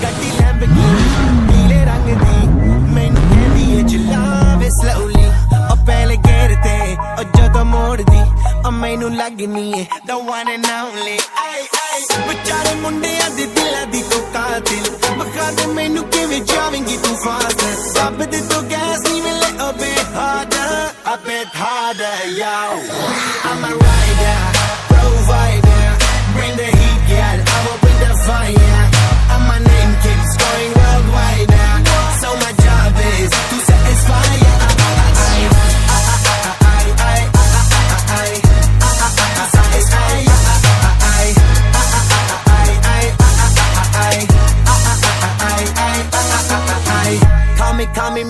ਗੱਡੀ ਲੈਂਬਰਗਿਨੀ ਨੀਲੇ ਰੰਗ ਦੀ ਮੈਨੂੰ ਕਹਿੰਦੀ ਏ ਚਲਾਵੇ slowly ਉਹ ਪਹਿਲੇ ਗੇਰ ਤੇ ਉਹ ਜਦੋਂ ਮੋੜਦੀ ਉਹ ਮੈਨੂੰ ਲੱਗਨੀ ਏ the one and only ਆਈ ਆਈ ਵਿਚਾਰੇ ਮੁੰਡਿਆਂ ਦੇ ਦਿਲਾਂ ਦੀ ਤੂੰ ਕਾਤਿਲ ਬਖਾ ਦੇ ਮੈਨੂੰ ਕਿਵੇਂ ਜਾਵੇਂਗੀ ਤੂੰ ਫਾਸਟ ਰੱਬ ਦੇ ਤੋਂ ਗੈਸ ਨਹੀਂ ਮਿਲੇ a bit harder yo